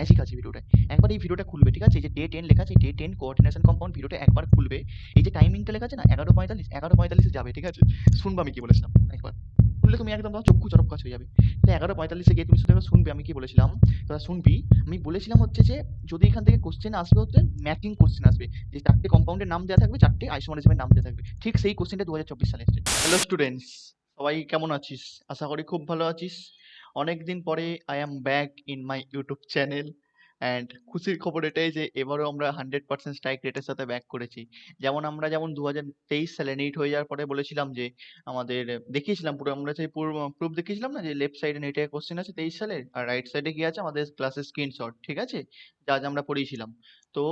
Magic আছে ভিডিওটায়। একবার এই ভিডিওটা খুলবে, ঠিক আছে? এই যে ডে 10 লেখা আছে, ডে 10 কোঅর্ডিনেশন কম্পাউন্ড, ভিডিওটা একবার খুলবে। এই যে টাইমিংটা লেখা আছে না 11:45 যাবে, ঠিক আছে? শুনবে আমি কি বলেছিলাম একবার। শুনলে তুমি একদম তোমার চক্ষু চরক গাছ হয়ে যাবে। তো 11:45 গিয়ে তুমি শুধু একবার শুনবে আমি কি বলেছিলাম। তোরা শুনবি। আমি বলেছিলাম হচ্ছে যে যদি এখান থেকে কোশ্চেন আসবে হচ্ছে ম্যাচিং কোশ্চেন আসবে। যে 4টে কম্পাউন্ডের নাম দেওয়া থাকবে, 4টে আইসোমারিজমের নাম দেওয়া থাকবে। ঠিক সেই কোশ্চেনটা 2024 সালে এসেছে। হ্যালো স্টুডেন্টস, সবাই কেমন আছিস? আশা করি খুব ভালো আছিস। অনেকদিন পরে I am back in my YouTube channel, and খুশির খবর এটাই যে এবারও আমরা 100% স্ট্রাইক রেটের সাথে ব্যাক করেছি। যেমন 2023 সালে নিট হয়ে যাওয়ার পরে বলেছিলাম যে আমাদের দেখিয়েছিলাম পুরো, আমরা সেই প্রুফ দেখিয়েছিলাম না যে লেফট সাইডে নেটে কোশ্চেন আছে 23 সালের, আর রাইট সাইডে কি আছে আমাদের ক্লাসের স্ক্রিনশট, ঠিক আছে? যা যা আমরা পড়িয়েছিলাম। তো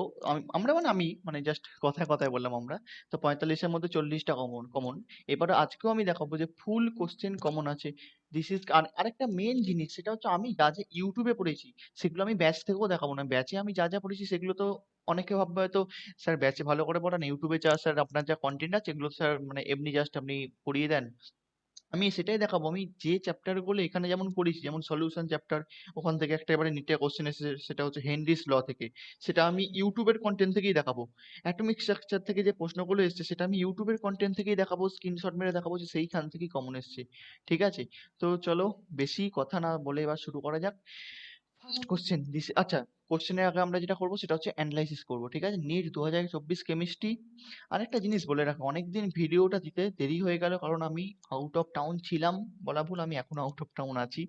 আমরা মানে আমি মানে জাস্ট কথায় কথায় বললাম আমরা। তো 45-এর মধ্যে 40টা কমন কমন। এবার আজকেও আমি দেখাবো যে ফুল কোশ্চেন কমন আছে। দিস ইজ আরেকটা মেন জিনিস, সেটা হচ্ছে আমি যা যা ইউটিউবে পড়েছি সেগুলো আমি ব্যাচ থেকেও দেখাবো না। ব্যাচে আমি যা যা পড়েছি সেগুলো তো অনেকে ভাববে হয়তো স্যার ব্যাচে ভালো করে পড়ান, ইউটিউবে যা স্যার আপনার যা কন্টেন্ট আছে এগুলো স্যার মানে এমনি জাস্ট আপনি পড়িয়ে দেন। আমি সেটাই দেখাবো। আমি যে চ্যাপ্টার গুলো এখানে যেমন পড়েছি, যেমন সলিউশন চ্যাপ্টার, ওখান থেকে একটা এবারে নিটে কোশ্চেন এসেছে, সেটা হচ্ছে হেনরিস ল থেকে। সেটা আমি ইউটিউবের কন্টেন্ট থেকেই দেখাবো। অ্যাটমিক স্ট্রাকচার থেকে যে প্রশ্নগুলো এসেছে সেটা আমি ইউটিউবের কন্টেন্ট থেকেই দেখাবো, স্ক্রিনশট মেরে দেখাবো যে সেইখান থেকেই কমন এসেছে। ঠিক আছে? তো চলো বেশি কথা না বলে এবার শুরু করা যাক। ফার্স্ট কোশ্চেন দিস, আচ্ছা, কোশ্চেনের আগে আমরা যেটা করবো সেটা হচ্ছে অ্যানালাইসিস করবো, ঠিক আছে? NEET 2024 chemistry. আরেকটা জিনিস বলে রাখো, অনেকদিন ভিডিওটা দিতে দেরি হয়ে গেল কারণ আমি আউট অফ টাউন ছিলাম। বলা ভুল, আমি এখনো আউট অফ টাউন আছি।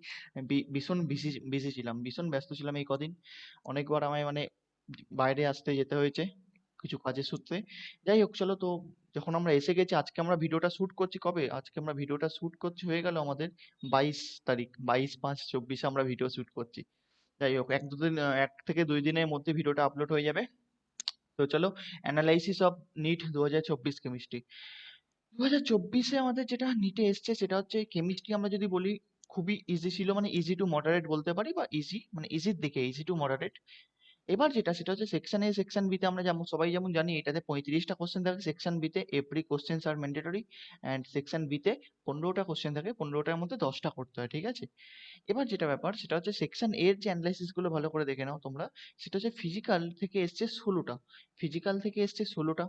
ভীষণ বিজি বিজি ছিলাম, ভীষণ ব্যস্ত ছিলাম এই কদিন। অনেকবার আমায় মানে বাইরে আসতে যেতে হয়েছে কিছু কাজের সূত্রে। যাই হোক চলো, তো যখন আমরা এসে গেছি, আজকে আমরা ভিডিওটা শুট করছি কবে? আজকে আমরা ভিডিওটা শুট করছি হয়ে গেল আমাদের 22 তারিখ, 22/5/24 আমরা ভিডিও শুট করছি। যাই হোক, 1 থেকে 2 দিনের মধ্যে ভিডিওটা আপলোড হয়ে যাবে। তো চলো, অ্যানালাইসিস অফ নিট 2024 কেমিস্ট্রি। 2024-এ আমাদের যেটা নিটে এসছে সেটা হচ্ছে কেমিস্ট্রি। আমরা যদি বলি খুবই ইজি ছিল, মানে ইজি টু মডারেট বলতে পারি, বা ইজি মানে ইজির দিকে, ইজি টু মডারেট। এবার যেটা সেটা হচ্ছে সেকশন এ সেকশন বি তে আমরা যেমন সবাই যেমন জানি এটাতে 35টা কোশ্চেন থাকে। সেকশন বি তে every questions are mandatory, and section B তে 15টা কোশ্চেন থাকে, 15টার মধ্যে 10টা করতে হয়, ঠিক আছে? এবার যেটা ব্যাপার সেটা হচ্ছে সেকশন এর যে অ্যানালাইসিস গুলো ভালো করে দেখে নাও তোমরা। সেটা হচ্ছে ফিজিক্যাল থেকে এসছে 16টা, ফিজিক্যাল থেকে এসছে 16টা,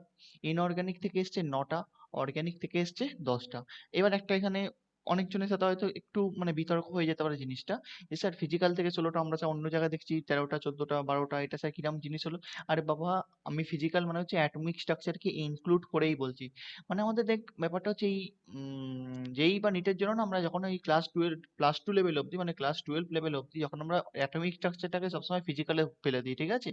ইনঅর্গানিক থেকে এসছে 9টা, অর্গানিক থেকে এসছে 10টা। এবার একটা এখানে অনেকজনের সাথে হয়তো একটু মানে বিতর্ক হয়ে যেতে পারে জিনিসটা, যে স্যার ফিজিক্যাল থেকে 16টা, আমরা স্যার অন্য জায়গায় দেখছি 13টা, 14টা, 12টা, এটা স্যার কিরম জিনিস হলো? আরে বাবা, আমি ফিজিক্যাল মানে হচ্ছে অ্যাটমিক স্ট্রাকচারকে ইনক্লুড করেই বলছি। মানে আমাদের দেখ ব্যাপারটা হচ্ছে এই যেই বা নিটের জন্য না, আমরা যখন ওই ক্লাস টু লেভেল অব্দি, মানে ক্লাস 12 লেভেল অব্দি যখন আমরা অ্যাটমিক স্ট্রাকচারটাকে সবসময় ফিজিক্যালে ফেলে দিই, ঠিক আছে?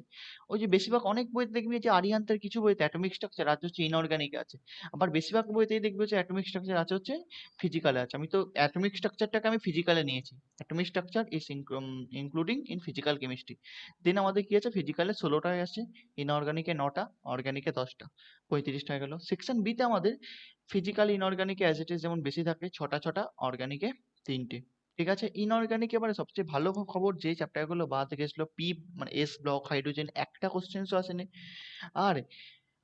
ওই যে বেশিরভাগ অনেক বইতে দেখবি যে আরিয়ান্তের কিছু বইতে অ্যাটমিক স্ট্রাকচার আছে হচ্ছে ইনঅর্গানিক আছে, আবার বেশিরভাগ বইতেই দেখবে যে অ্যাটমিক স্ট্রাকচার আছে হচ্ছে ফিজিক্যালে আছে। আমি তো অ্যাটমিক স্ট্রাকচারটাকে আমি ফিজিক্যালে নিয়েছি। Atomic structure is including in physical chemistry. Then আমাদের কি আছে, ফিজিক্যালে 16টায় আছে, ইনঅর্গানিকে 9টা, অর্গানিকে 10টা, 35টা হয়ে গেল। সেকশন বিতে আমাদের ফিজিক্যাল ইনঅর্গানিকে অ্যাজ ইট ইজ যেমন বেশি থাকে, 6টা, অর্গানিকে 3টে। ঠিক আছে? ইনঅর্গানিক এবারে সবচেয়ে ভালো খবর, যে চ্যাপ্টারগুলো বাদ গেছিল, পি মানে এস ব্লক, হাইড্রোজেন, একটা কোশ্চেন্সও আসেনি। আর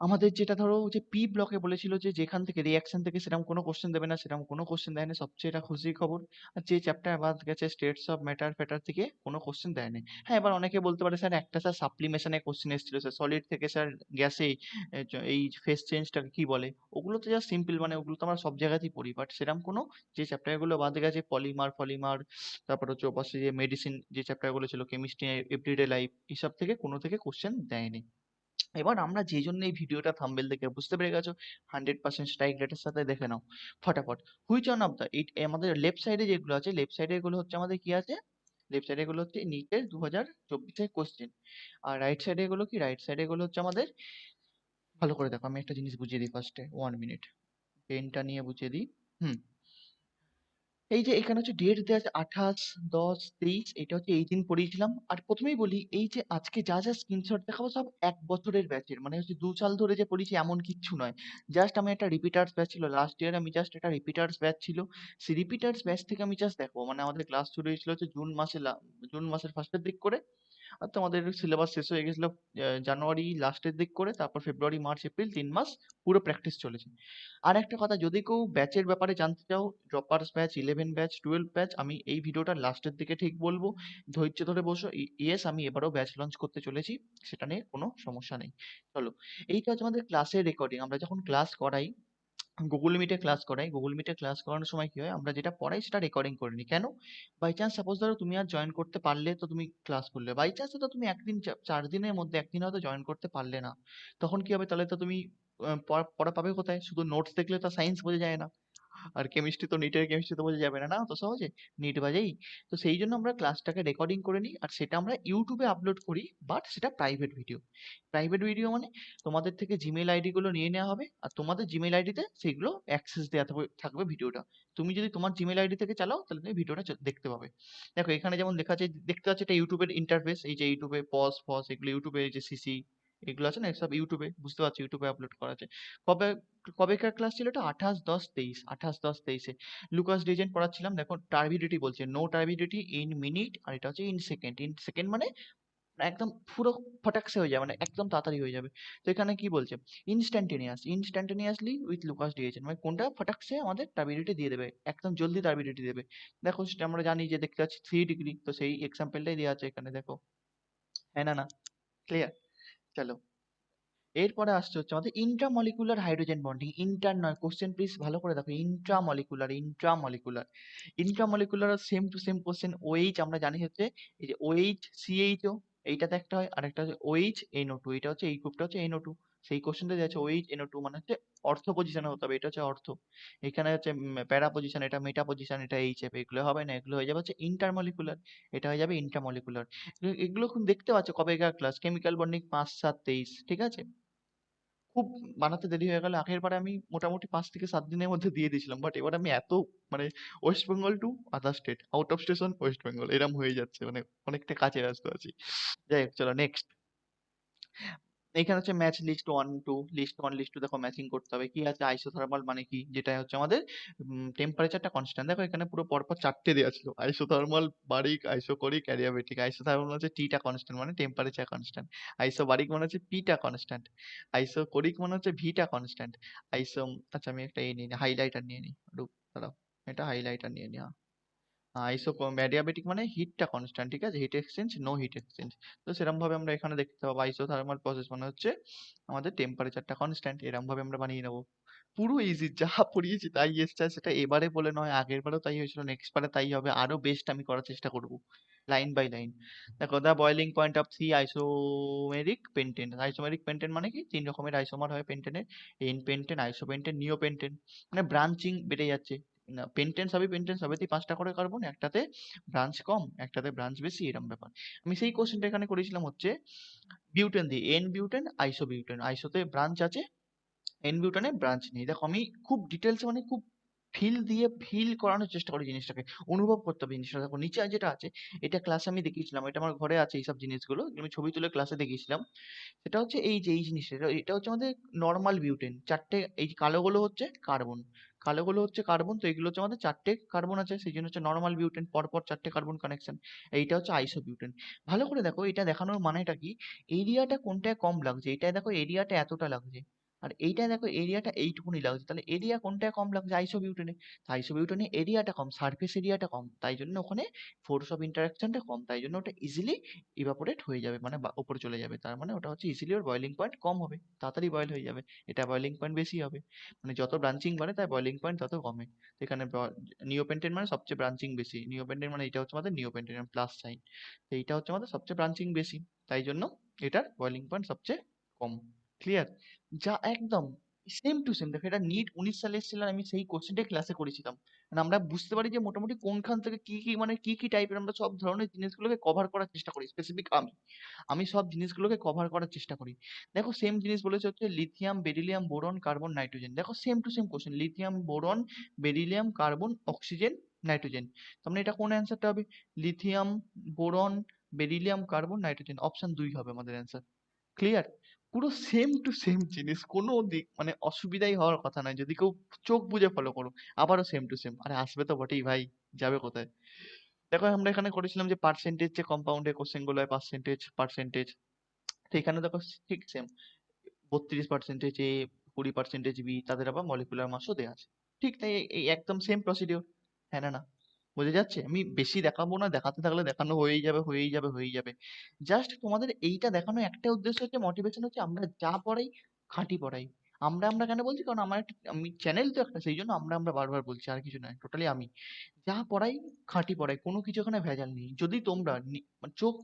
আমাদের যেটা ধরো যে পি ব্লকে বলেছিল যে যেখান থেকে রিয়াকশন থেকে সেরকম কোনো কোশ্চেন দেবে না, সেরকম কোনো কোশ্চেন দেয়নি, সবচেয়ে এটা খুশির খবর। আর যে চ্যাপ্টার বাদ গেছে স্টেটস অফ ম্যাটার ফ্যাটার থেকে কোনো কোশ্চেন দেয়নি। হ্যাঁ, এবার অনেকে বলতে পারে স্যার একটা স্যার সাপ্লিমেশনে কোশ্চেন এসেছিল স্যার, সলিড থেকে স্যার গ্যাসে এই ফেস চেঞ্জটাকে কি বলে? ওগুলো তো জাস্ট সিম্পল, মানে ওগুলো তো আমরা সব জায়গাতেই পড়ি, বাট সেরকম কোনো যে চ্যাপ্টারগুলো বাদ গেছে পলিমার ফলিমার, তারপর হচ্ছে ওপাশে যে মেডিসিন যে চ্যাপ্টারগুলো ছিল, কেমিস্ট্রি, এভরিডে লাইফ, এসব থেকে কোনো থেকে কোশ্চেন দেয়নি। এবার আমরা যে জন্য এই ভিডিওটা থাম্বনেল দেখে বুঝতে পেরে গেছো 100% স্ট্রাইক রেটের সাথে, দেখে নাও ফটাফট। Which one of the eight, আমাদের লেফট সাইডে যেগুলো আছে, লেফট সাইডে এগুলো হচ্ছে আমাদের কি আছে, লেফট সাইডে এগুলো হচ্ছে নিটের 2024-এর কোশ্চেন। আর রাইট সাইডে এগুলো কি, রাইট সাইডে এগুলো হচ্ছে আমাদের, ভালো করে দেখো আমি একটা জিনিস বুঝিয়ে দিই ফার্স্টে, 1 মিনিট পেনটা নিয়ে বুঝিয়ে দিই। হুম, এই যে এখানে হচ্ছে ডেট দেওয়া আছে 28/10/23, এটা হচ্ছে এই দিন পড়িয়েছিলাম। আর প্রথমেই বলি, এই যে আজকে যা যা স্ক্রিনশট দেখাবো সব 1 বছরের ব্যাচের, মানে হচ্ছে 2 সাল ধরে যে পড়িয়েছি এমন কিচ্ছু নয়। জাস্ট আমি একটা রিপিটার্স ব্যাচ ছিল লাস্ট ইয়ার, আমি জাস্ট একটা রিপিটার্স ব্যাচ ছিল, সেই রিপিটার্স ব্যাচ থেকে আমি জাস্ট দেখবো। মানে আমাদের ক্লাস শুরু হয়েছিল হচ্ছে জুন মাসের ফার্স্টের দিক করে, আর তোমাদের সিলেবাস শেষ হয়ে গেছিল জানুয়ারি লাস্টের দিক করে, তারপর ফেব্রুয়ারি মার্চ এপ্রিল 3 মাস পুরো প্র্যাকটিস চলেছে। আর একটা কথা, যদি কেউ ব্যাচের ব্যাপারে জানতে চাও, ড্রপার্স ব্যাচ, 11 ব্যাচ, 12 ব্যাচ, আমি এই ভিডিওটা লাস্টের দিকে ঠিক বলবো, ধৈর্য ধরে বসো। ইয়েস, আমি এবারও ব্যাচ লঞ্চ করতে চলেছি, সেটা নিয়ে কোনো সমস্যা নেই। চলো, এইটা হচ্ছে আমাদের ক্লাসের রেকর্ডিং। আমরা যখন ক্লাস করাই, গুগল মিটে ক্লাস করাই, গুগল মিটে ক্লাস করানোর সময় কি হয়, আমরা যেটা পড়াই সেটা রেকর্ডিং করে নিই। কেন? বাই চান্স সাপোজ ধরো তুমি আর জয়েন করতে পারলে, তো তুমি ক্লাস করলে, বাই চান্স তো তুমি একদিন 4 দিনের মধ্যে একদিন হয়তো জয়েন করতে পারলে না, তখন কি হবে? তাহলে তো তুমি পড়া পড়া পাবে কোথায়? শুধু নোটস দেখলে তো সায়েন্স বোঝা যায় না। আর কেমিস্ট্রি তো, নিটের কেমিস্ট্রি তো বোঝা যাবে না, না তো সহজে, নিট বাজেই। তো সেই জন্য আমরা ক্লাসটাকে রেকর্ডিং করে নিই, আর সেটা আমরা ইউটিউবে আপলোড করি, বাট সেটা প্রাইভেট ভিডিও। প্রাইভেট ভিডিও মানে তোমাদের থেকে জিমেল আইডি গুলো নিয়ে নেওয়া হবে, আর তোমাদের জিমেল আইডিতে সেগুলো অ্যাক্সেস দেওয়া থাকবে থাকবে ভিডিওটা। তুমি যদি তোমার জিমেল আইডি থেকে চালাও, তাহলে তুমি ভিডিওটা দেখতে পাবে। দেখো এখানে যেমন লেখা আছে, দেখতে পাচ্ছ এটা ইউটিউবের ইন্টারফেস, এই যে ইউটিউবে পজ ফজ এগুলো, ইউটিউবে এই যে সিসি এগুলো আছে না, সব ইউটিউবে, বুঝতে পারছো, ইউটিউবে আপলোড করা আছে। কবে কবেকার ক্লাস ছিল এটা? 28/10/23, 28/10/23-এ লুকাস ডিজেন পড়াচ্ছিলাম। দেখো টার্বিডিটি বলছে, নো টার্বিডিটি ইন মিনিট, আর এটা হচ্ছে ইন সেকেন্ড। ইন সেকেন্ড মানে একদম পুরো ফটাকসে হয়ে যাবে, মানে একদম তাড়াতাড়ি হয়ে যাবে। তো এখানে কি বলছে? ইনস্ট্যান্টেনিয়াসলি উইথ লুকাস ডিজেন, মানে কোনটা ফটাকসে আমাদের টার্বিডিটি দিয়ে দেবে, একদম জলদি টার্বিডিটি দেবে। দেখো সেটা আমরা জানি যে, দেখতে পাচ্ছি 3 ডিগ্রি, তো সেই এক্সাম্পলটাই দেওয়া আছে এখানে, দেখো। হ্যাঁ না না, ক্লিয়ার? চলো, এরপরে আসছে হচ্ছে আমাদের ইন্ট্রামলিকুলার হাইড্রোজেন বন্ডিং। ইন্টার নয়, কোশ্চেন প্লিজ ভালো করে দেখো, intramolecular, intramolecular. Intramolecular same to same question. OH আমরা জানি হচ্ছে এই যে ওএইচ সিএইচও, এইটাতে একটা হয়, আর একটা হচ্ছে ওএইচ এনও টু, এটা হচ্ছে এই গ্রুপটা হচ্ছে এনও টু। সেই কোশ্চেনটা যাচ্ছে ওএইচ এনও টু মানে হচ্ছে অর্থ পজিশনে হতে হবে, এটা হচ্ছে অর্থ। এখানে হচ্ছে প্যারা পজিশন, এটা মেটা পজিশন, এটা এইচ এফ, এগুলো হবে না, এগুলো হয়ে যাবে হচ্ছে ইন্টারমলিকুলার, এটা হয়ে যাবে ইন্ট্রামলিকুলার। এগুলো খুব দেখতে পাচ্ছ কবেকার ক্লাস, কেমিক্যাল বন্ডিং 5/7/23, ঠিক আছে? খুব বানাতে দেরি হয়ে গেল। আগের বারে আমি মোটামুটি 5 থেকে 7 দিনের মধ্যে দিয়ে দিয়েছিলাম, বাট এবার আমি এত, মানে West Bengal to other state, out of station West Bengal, এরম হয়ে যাচ্ছে, মানে অনেকটা কাছে আসতে আছি। যাই হোক, চলো নেক্সট। এইখানে হচ্ছে ম্যাচ লিস্ট 1 2, লিস্ট 1 লিস্ট 2, দেখো ম্যাচিং করতে হবে। কি আছে? আইসোথার্মাল মানে কি, যেটা হচ্ছে আমাদের টেম্পারেচারটা কনস্ট্যান্ট। দেখো এখানে পুরো পরপর 4টে দেওয়া ছিল, আইসোথার্মাল, বারিক, আইসোকরিক, অ্যাডিয়াবেটিক। আইসোথার্মাল হচ্ছে টিটা কনস্ট্যান্ট, মানে টেম্পারেচার কনস্ট্যান্ট। আইসোবারিক মানে হচ্ছে পিটা কনস্ট্যান্ট। আইসোকরিক মানে হচ্ছে ভিটা কনস্ট্যান্ট। আইসো, আচ্ছা আমি একটা নিয়ে নিই, হাইলাইটার নিয়ে নিই, দাঁড়াও, এটা হাইলাইটার নিয়ে নিই। অ্যাডিয়াবেটিক মানে হিটটা কনস্ট্যান্ট, ঠিক আছে? Heat exchange, no heat exchange. তো সেরকম ভাবে আমরা এখানে দেখতে পাবো, আইসোথার্মাল প্রসেস মানে হচ্ছে আমাদের টেম্পারেচারটা কনস্ট্যান্ট, এরকম ভাবে আমরা বানিয়ে নেবো। পুরো ইজি, যা পড়িয়েছি তাই এসছে, আর সেটা এবারে বলে নয়, আগের বারেও তাই হয়েছিল, নেক্সট বারে তাই হবে, আরো বেস্ট আমি করার চেষ্টা করব, লাইন বাই লাইন। দেখো, the boiling point of 3 isomeric pentane. Isomeric pentane মানে কি? 3 রকমের আইসোমার হয় পেন্টেনের, এন পেন্টেন, আইসোপেন্টেন, নিওপেন্টেন। মানে ব্রাঞ্চিং বেড়ে যাচ্ছে না, পেন্টেন সবই পেন্টেন, সবেতেই 5টা করে কার্বন, একটাতে ব্রাঞ্চ কম, একটাতে ব্রাঞ্চ বেশি, এরকম ব্যাপার। আমি সেই কোশ্চেনটা এখানে করেছিলাম হচ্ছে বিউটেন দিয়ে, এন বিউটেন, আইসো বিউটেন, আইসোতে ব্রাঞ্চ আছে, এন বিউটানে ব্রাঞ্চ নেই। দেখো আমি খুব ডিটেলস, মানে খুব ফিল দিয়ে ফিল করানোর চেষ্টা করি জিনিসটাকে, অনুভব করতে হবে জিনিসটা। দেখো নিচে যেটা আছে, এটা ক্লাসে আমি দেখিয়েছিলাম, এটা আমার ঘরে আছে এইসব জিনিসগুলো, আমি ছবি তুলে ক্লাসে দেখিয়েছিলাম। সেটা হচ্ছে এই যে এই জিনিসটা, এটা হচ্ছে আমাদের নর্মাল বিউটেন, 4টে, এই কালোগুলো হচ্ছে কার্বন, কালোগুলো হচ্ছে কার্বন, তো এগুলো হচ্ছে আমাদের 4টে কার্বন আছে, সেই জন্য হচ্ছে নর্মাল বিউটেন, পরপর 4টে কার্বন কানেকশন। এইটা হচ্ছে আইসো বিউটেন। ভালো করে দেখো, এটা দেখানোর মানেটা কি, এরিয়াটা কোনটায় কম লাগছে, এইটায় দেখো এরিয়াটা এতটা লাগছে, আর এইটায় দেখো এরিয়াটা এইটুকুনি লাগছে, তাহলে এরিয়া কোনটায় কম লাগছে? আইসোবিউটেনে। আইসোবিউটেনে এরিয়াটা কম, সারফেস এরিয়াটা কম, তাই জন্য ওখানে ফোর্স অফ ইন্টারাকশনটা কম, তাই জন্য ওটা ইজিলি ইভাপোরেট হয়ে যাবে, মানে উপরে চলে যাবে, তার মানে ওটা হচ্ছে ইজিলি ওর বয়লিং পয়েন্ট কম হবে, তাড়াতাড়ি বয়েল হয়ে যাবে। এটা বয়লিং পয়েন্ট বেশি হবে, মানে যত ব্রাঞ্চিং বাড়ে তাই বয়লিং পয়েন্ট তত কমে। তো এখানে নিওপেন্টেন মানে সবচেয়ে ব্রাঞ্চিং বেশি, নিওপেন্টেন মানে এটা হচ্ছে আমাদের নিওপেন্টেন প্লাস সাইন, তো এইটা হচ্ছে আমাদের সবচেয়ে ব্রাঞ্চিং বেশি, তাই জন্য এটার বয়লিং পয়েন্ট সবচেয়ে কম। ক্লিয়ার? যা একদম সেম টু সেম। দেখো এটা নিট 19 সালে এসেছিল, আর আমি সেই কোশ্চেনটাই ক্লাসে করেছিলাম, মানে আমরা বুঝতে পারি যে মোটামুটি কোনখান থেকে কি কি, মানে কি কি টাইপের, আমরা সব ধরনের জিনিসগুলোকে কভার করার চেষ্টা করি। স্পেসিফিক আমি আমি সব জিনিসগুলোকে কভার করার চেষ্টা করি। দেখো সেম জিনিস বলেছে হচ্ছে lithium, beryllium, boron, carbon, nitrogen. দেখো same to same question, lithium, boron, beryllium, carbon, oxygen, nitrogen. তার মানে এটা কোন অ্যান্সারটা হবে? Lithium, boron, beryllium, carbon, nitrogen, option 2 হবে আমাদের অ্যান্সার। ক্লিয়ার? পুরো সেম টু সেম জিনিস, কোনো দিক মানে অসুবিধাই হওয়ার কথা নয়, যদি কেউ চোখ বুজে ফলো করো। আবারও সেম টু সেম, আরে আসবে তো বটেই ভাই, যাবে কোথায়? দেখো আমরা এখানে করেছিলাম যে পার্সেন্টেজ, যে কম্পাউন্ডের কোশ্চেন গুলো হয়, পার্সেন্টেজ পার্সেন্টেজ, তো এখানে দেখো ঠিক সেম 32% এ, 20% বি, তাদের আবার মলিকুলার মাসও দেওয়া আছে। ঠিক তাই এই একদম সেম প্রসিডিওর। হ্যাঁ না না, বোঝা যাচ্ছে? আমি বেশি দেখাবো না, দেখাতে থাকলে দেখানো হয়েই যাবে হয়েই যাবে হয়েই যাবে। জাস্ট তোমাদের এইটা দেখানো একটা উদ্দেশ্য হচ্ছে, মোটিভেশন হচ্ছে আমরা যা পড়াই খাঁটি পড়াই। আমরা কেন বলছি, কারণ আমার একটা, আমি চ্যানেল তো একটা, সেই জন্য আমরা বারবার বলছি, আর কিছু নয়। টোটালি আমি যা পড়াই খাঁটি পড়াই, কোনো কিছু এখানে ভেজাল নেই। যদি তোমরা মানে চোখ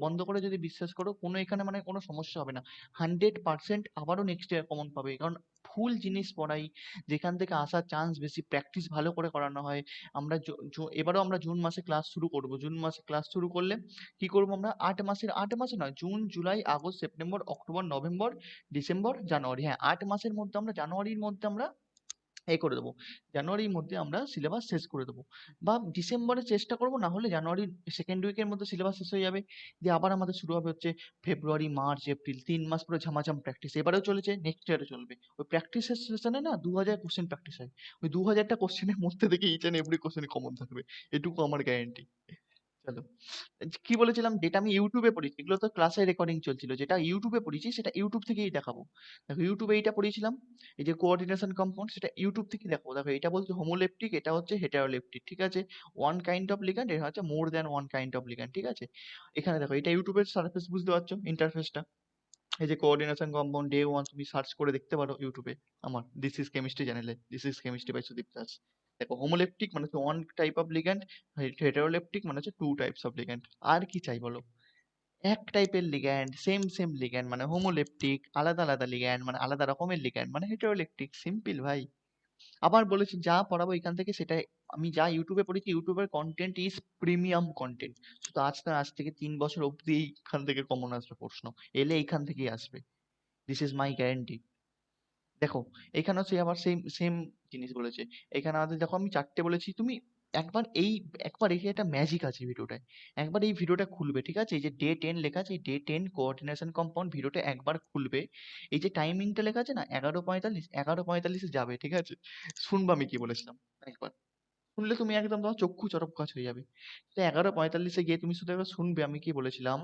বন্ধ করে যদি বিশ্বাস করো, কোনো এখানে মানে কোনো সমস্যা হবে না। 100% আবারও নেক্সট ইয়ার কমন পাবে, কারণ ফুল জিনিস পড়াই, যেখান থেকে আসার চান্স বেশি, প্র্যাকটিস ভালো করে করানো হয়। আমরা এবারও আমরা জুন মাসে ক্লাস শুরু করব। জুন মাসে ক্লাস শুরু করলে কি করব আমরা, 8 মাসে নয়, June July August September October November December January, হ্যাঁ 8 মাসের মধ্যে আমরা জানুয়ারির মধ্যে আমরা করে দেবো। জানুয়ারির মধ্যে আমরা সিলেবাস শেষ করে দেবো, বা ডিসেম্বরে চেষ্টা করব, না হলে জানুয়ারির সেকেন্ড উইকের মধ্যে সিলেবাস শেষ হয়ে যাবে। দিয়ে আবার আমাদের শুরু হবে হচ্ছে ফেব্রুয়ারি মার্চ এপ্রিল, 3 মাস পুরো ঝামাঝাম প্র্যাকটিস। এবারেও চলেছে, নেক্সট ইয়ারে চলবে। ওই প্র্যাকটিসের সেশনে না 2000 কোশ্চেন প্র্যাকটিস হয়। ওই 2000টা কোশ্চেনের মধ্যে থেকে each and every question common থাকবে, এটুকু আমার গ্যারেন্টি। চলো, কি বলেছিলাম, যেটা আমি ইউটিউবে পড়েছি, এগুলো তো ক্লাসে রেকর্ডিং চলছিল, যেটা ইউটিউবে পড়েছি সেটা ইউটিউব থেকেই দেখাবো। দেখো ইউটিউবে এইটা পড়েছিলাম, এই যে কোঅর্ডিনেশন কম্পাউন্ড, সেটা ইউটিউব থেকে দেখো। দেখো এটা বলছে হোমোলেপটিক, এটা হচ্ছে হেটারোলেপটিক, ঠিক আছে? ওয়ান কাইন্ড অফ লিগ্যান্ড, এটা হচ্ছে more than one kind of ligand, ঠিক আছে? এখানে দেখো, এটা ইউটিউবের সারফেস, বুঝতে পারছো ইন্টারফেসটা? এই যে কোঅর্ডিনেশন কম্পাউন্ড ডে ওয়ান, তুমি সার্চ করে দেখতে পারো ইউটিউবে, আমার দিস ইজ কেমিস্ট্রি চ্যানেলে, this is chemistry by Sudip Das. দেখো হোমোলেপটিক মানে হচ্ছে one type of ligand, heteroleptic মানে হচ্ছে টু টাইপস অফ লিগ্যান্ড। আর কি চাই বলো? এক টাইপের লিগ্যান্ড, সেম সেম লিগ্যান্ড মানে হোমোলেপটিক, আলাদা আলাদা লিগ্যান্ড মানে আলাদা রকমের লিগ্যান্ড মানে হেটারোলেপটিক, সিম্পল ভাই। আবার বলেছি, যা পড়াবো এখান থেকে সেটাই, আমি যা ইউটিউবে পড়েছি, ইউটিউবের কন্টেন্ট ইজ প্রিমিয়াম কন্টেন্ট। শুধু আজ থেকে 3 বছর অব্দি এইখান থেকে কমন আসবে প্রশ্ন, এলে এইখান থেকেই আসবে, দিস ইজ মাই গ্যারেন্টি। দেখো এখানেও সে আবার সেম সেম জিনিস বলেছে। এখানে আমাদের দেখো, আমি 4টে বলেছি, তুমি একবার এই একবার এই একটা ম্যাজিক আছে ভিডিওটায়, একবার এই ভিডিওটা খুলবে, ঠিক আছে? এই যে ডে 10 লেখা আছে, এই ডে 10 কোঅর্ডিনেশন কম্পাউন্ড ভিডিওটা একবার খুলবে। এই যে টাইমিংটা লেখা আছে না, 11:45 যাবে, ঠিক আছে? শুনবা আমি কি বলেছিলাম একবার, শুনলে তুমি একদম তোমার চক্ষু চরক গাছ হয়ে যাবে। তো 11:45 গিয়ে তুমি শুধু একবার শুনবে আমি কি বলেছিলাম,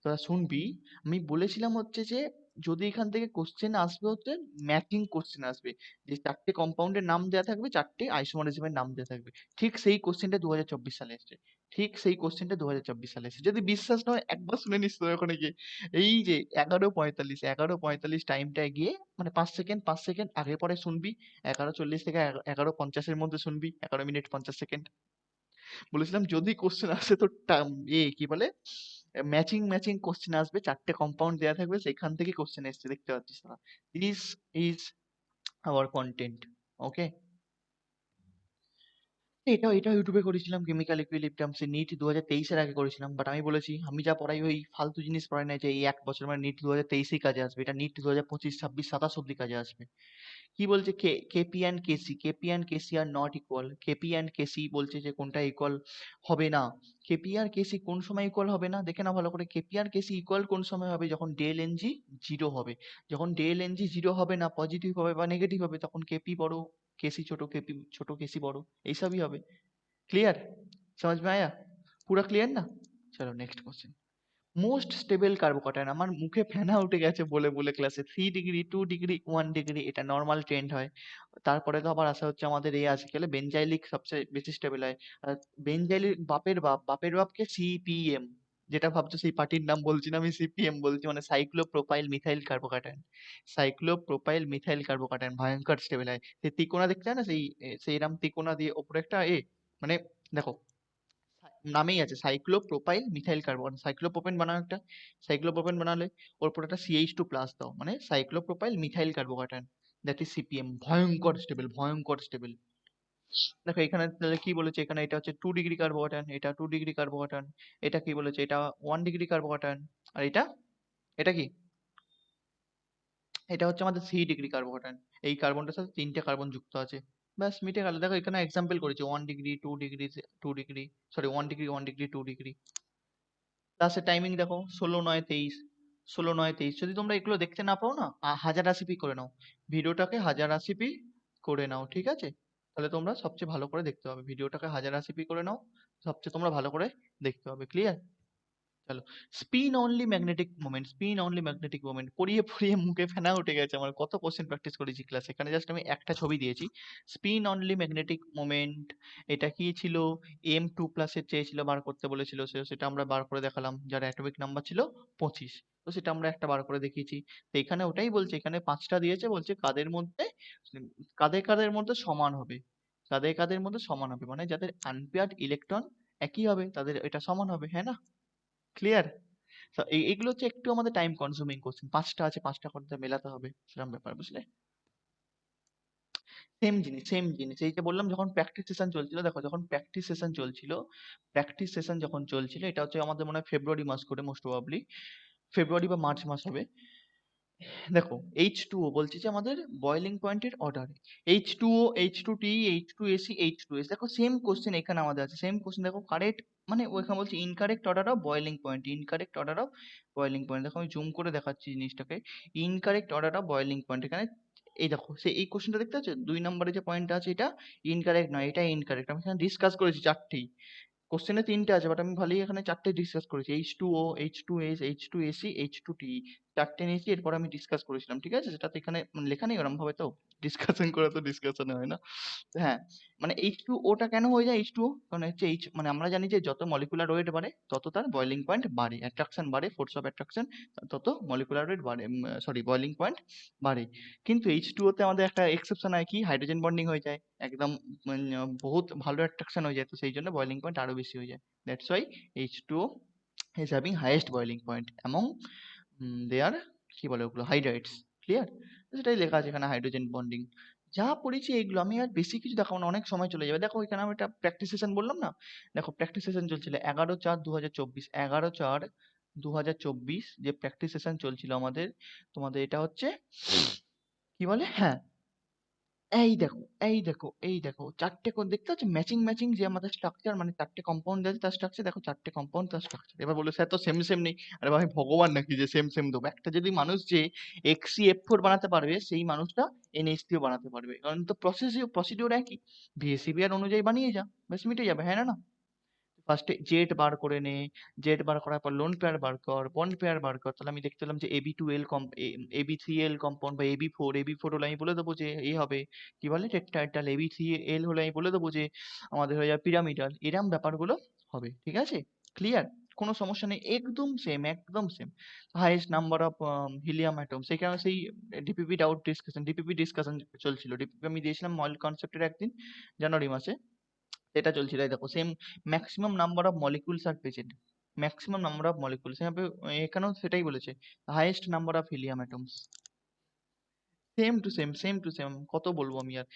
তোরা শুনবি। আমি বলেছিলাম হচ্ছে যে, যদি এখান থেকে কোশ্চেন আসবে হচ্ছে, ম্যাচিং কোশ্চেন আসবে, যে 4টে কম্পাউন্ডের নাম দেওয়া থাকবে, 4টে আইসোমারিজমের নাম দেওয়া থাকবে। ঠিক সেই কোশ্চেনটা 2024 সালে এসেছে। ঠিক সেই কোশ্চেনটা 2024 সালে এসেছে। যদি বিশ্বাস না হয় একবার শুনে নিস তো ওখানে গিয়ে। এই যে 11:45 টাইমটায় গিয়ে, মানে 5 সেকেন্ড আগে পরে শুনবি। 11:40 থেকে 11:50 মধ্যে শুনবি, 11 মিনিট 50 সেকেন্ড। বলেছিলাম যদি কোশ্চেন আসে তো কি বলে, ম্যাচিং ম্যাচিং কোশ্চেন আসবে, 4টে কম্পাউন্ড দেওয়া থাকবে, সেখান থেকে কোশ্চেন এসছে, দেখতে পাচ্ছিস না? This is our content. Okay, এটা ইউটিউবে করেছিলাম, কেমিক্যাল ইকুইলিব্রিয়ামস নিট 2023-এর আগে করেছিলাম। বাট আমি বলেছি, আমি যা পড়াই ওই ফালতু জিনিস পড়াই না যে এই 1 বছর মানে নিট 2023-এই কাজে আসবে। এটা নিট 2025, 26, 27 অব্দি কাজে আসবে। কি বলছে, KP and KC, KP and KC আর not equal. KP and KC বলছে যে কোনটা ইকুয়াল হবে না। কেপি আর কেসি কোন সময় ইকুয়াল হবে না, দেখে না ভালো করে। কেপি আর কেসি ইকুয়াল কোন সময় হবে, যখন ডেল এনজি জিরো হবে। যখন ডেল এনজি জিরো হবে না, পজিটিভ হবে বা নেগেটিভ হবে, তখন কেপি বড়, কেসি ছোট, কেপি ছোট কেসি বড়, এইসবই হবে। क्लियर? समझ में आया? पूरा क्लियर ना? चलो next question. Most stable carbocation, আমার মুখে ফেনা উঠে গেছে বলে বলে ক্লাসে। 3 ডিগ্রি, 2 ডিগ্রি, 1 ডিগ্রি, এটা নর্মাল ট্রেন্ড হয়। তারপরে তো আবার আসা হচ্ছে আমাদের এই আজকাল বেনজাইলিক সবচেয়ে বেশি স্টেবল হয়। আর বেনজাইলিক বাপের বাপকে সিপিএম, যেটা ভাবছো সেই পার্টির নাম বলছি না, আমি সিপিএম বলছি, মানে cyclopropyl methyl carbocation. সাইক্লোপ্রোপাইল methyl carbocation ভয়ঙ্কর স্টেবল হয়। সেই তিকোনা দেখতে হয় না, সেইরাম তিকোনা দিয়ে ওপরে একটা মানে দেখো, নামেই আছে সাইক্লোপ্রোপাইল মিথাইল কার্বন, সাইক্লোপ্রোপেন বানাও একটা, সাইক্লোপ্রোপেন বানালে ওর উপর একটা CH2+ দাও, মানে cyclopropyl methyl carbocation, that is CPM. ভয়ঙ্কর স্টেবল, ভয়ঙ্কর স্টেবল। দেখো এখানে তাহলে কি বলেছে, এখানে এটা হচ্ছে 2 ডিগ্রি কার্বোক্যাটায়ন, এটা 2 ডিগ্রি কার্বোক্যাটায়ন, এটা কি বলেছে, এটা 1 ডিগ্রি কার্বোক্যাটায়ন, আর এটা, এটা কি, এটা হচ্ছে আমাদের 3 ডিগ্রি কার্বোক্যাটায়ন। এই কার্বনটার সাথে 3টে কার্বন যুক্ত আছে, ব্যাস মিটে গেল। দেখো এখানে এক্সাম্পল করেছে 1 degree, 2 degree, 2 degree, sorry 1 degree, 1 degree, 2 degree. ক্লাসের টাইমিং দেখো 16:09-23, 16:09-23। যদি তোমরা এগুলো দেখতে না পাও না, 1080p করে নাও, ভিডিওটাকে 1080p করে নাও, ঠিক আছে? তাহলে তোমরা সবচেয়ে ভালো করে দেখতে পাবে। ভিডিওটাকে 1080p করে নাও, সবচেয়ে তোমরা ভালো করে দেখতে হবে। ক্লিয়ার? চলো, স্পিন অনলি ম্যাগনেটিক মোমেন্ট পড়িয়ে পড়িয়ে মুখে ফেনা উঠে গেছে আমার। কত কোশ্চেন প্র্যাকটিস করেছি ক্লাসে, এখানে জাস্ট আমি একটা ছবি দিয়েছি। স্পিন অনলি ম্যাগনেটিক মোমেন্ট, এটা কি ছিল? M2+ এর চেয়েছিল, বার করতে বলেছিল, সেটা আমরা বার করে দেখালাম, যার অ্যাটমিক নাম্বার ছিল 25। তো সেটা আমরা একটা বার করে দেখিয়েছি। তো এখানে ওটাই বলছে, এখানে পাঁচটা দিয়েছে, বলছে কাদের মধ্যে কাদের কাদের মধ্যে সমান হবে, কাদের কাদের মধ্যে সমান হবে, মানে যাদের আনপেয়ার্ড ইলেকট্রন একই হবে তাদের এটা সমান হবে, হ্যাঁ না? ক্লিয়ার? এগুলো হচ্ছে একটু আমাদের টাইম কনজিউমিং কোশ্চেন, পাঁচটা আছে, পাঁচটা করতে মেলাতে হবে, সেরকম ব্যাপার, বুঝলে? সেম জিনিস এই যে বললাম, যখন প্র্যাকটিস সেশন চলছিল, দেখো যখন প্র্যাকটিস সেশন যখন চলছিল, এটা হচ্ছে আমাদের মনে হয় ফেব্রুয়ারি মাস করে, মোস্ট প্রবাবলি ফেব্রুয়ারি বা মার্চ মাস হবে। দেখো H2O বলছে যে আমাদের বয়লিং পয়েন্টের order, H2O, H2T, H2AC, H2S, দেখো সেম কোশ্চেন এখানে আমাদের আছে, সেম কোশ্চেন, দেখো কারেক্ট, মানে ওইখানে বলছে incorrect order of boiling point, incorrect order of boiling point, দেখো আমি জুম করে দেখাচ্ছি জিনিসটাকে, incorrect order of boiling point, এখানে এই দেখো সে এই কোশ্চেনটা দেখতে পাচ্ছ, 2 নম্বরে যে পয়েন্টটা আছে এটা ইনকারেক্ট নয়, এটা ইনকারেক্ট, আমি এখানে ডিসকাস করেছি চারটেই, কোশ্চেনে তিনটে আছে, বাট আমি ভালোই এখানে চারটে ডিসকাস করেছি, H2O, H2S, H2AC, H2T, চারটে নিয়েছি, এরপর আমি ডিসকাস করেছিলাম, ঠিক আছে? সেটা তো এখানে মানে লেখা নেই ওরম ভাবে, তো ডিসকাশন করে তো ডিসকাশনে হয় না। তো হ্যাঁ, মানে H2O টা কেন হয়ে যায় H2O, কারণ হচ্ছে মানে আমরা জানি যে যত মলিকুলার ওয়েট বাড়ে তত তার বয়লিং পয়েন্ট বাড়ে, অ্যাট্রাকশন বাড়ে, ফোর্স অফ অ্যাট্রাকশন, তত মলিকুলার ওয়েট বাড়ে, সরি বয়লিং পয়েন্ট বাড়ে। কিন্তু H2O তে আমাদের একটা এক্সেপশন হয়, কি হাইড্রোজেন বন্ডিং হয়ে যায় একদম, বহুত ভালো অ্যাট্রাকশন হয়ে যায়, তো সেই জন্য বয়লিং পয়েন্ট আরো বেশি হয়ে যায়, that's why H2O is having highest boiling point among দেয়ার, কি বলে ওগুলো, হাইড্রাইটস। ক্লিয়ার? সেটাই লেখা আছে এখানে, হাইড্রোজেন বন্ডিং। যা পড়েছি এইগুলো, আমি আর বেশি কিছু দেখাবো না, অনেক সময় চলে যাবে। দেখো এখানে আমি একটা প্র্যাকটিস সেশন বললাম না, দেখো প্র্যাকটিস সেশন চলছিল 11/4/2024, 11/4/2024 যে প্র্যাকটিস সেশন চলছিল আমাদের, তোমাদের এটা হচ্ছে কি বলে, হ্যাঁ, এই দেখো চারটে দেখতে পাচ্ছ ম্যাচিং ম্যাচিং যে আমাদের স্ট্রাকচার, মানে চারটে কম্পাউন্ড আছে তার স্ট্রাকচার, দেখো চারটে কম্পাউন্ড তার স্ট্রাকচার। এবার বলো স্যার তো সেম সেম নেই, আরে ভাই ভগবান নাকি যে সেম সেম দেবো? একটা যদি মানুষ যে HCF4 বানাতে পারবে, সেই মানুষটা NH3 বানাতে পারবে, কারণ তো প্রসিডিওর একই, বিহেভিয়ার অনুযায়ী বানিয়ে যা, ব্যাস মিটে যাবে, হ্যাঁ না? ফার্স্টে জেড বার করে নে, জেড বার করার পর লোন পেয়ার বার কর, বন্ড পেয়ার বার কর, তাহলে আমি দেখতে পেলাম যে AB2L AB3L কম্পাউন্ড বা AB4 হলে আমি বলে দেবো যে এ হবে কি বলে টেট্রাহেড্রাল, AB3L হলে আমি বলে দেবো যে আমাদের হয়ে যাবে পিরামিডাল, এরম ব্যাপারগুলো হবে, ঠিক আছে? ক্লিয়ার? কোনো সমস্যা নেই, একদম সেম, একদম same. Highest number of helium atom, সেখানে সেই ডিপিপি ডিসকাশন চলছিল, ডিপিপি আমি দিয়েছিলাম মল কনসেপ্টের একদিন, জানুয়ারি মাসে, এটা চলছিল। এই দেখো same, maximum number of molecules are present, maximum number of molecules, এখানেও সেটাই বলেছে, highest number of helium atoms, same to same, কত বলবো আমি আর।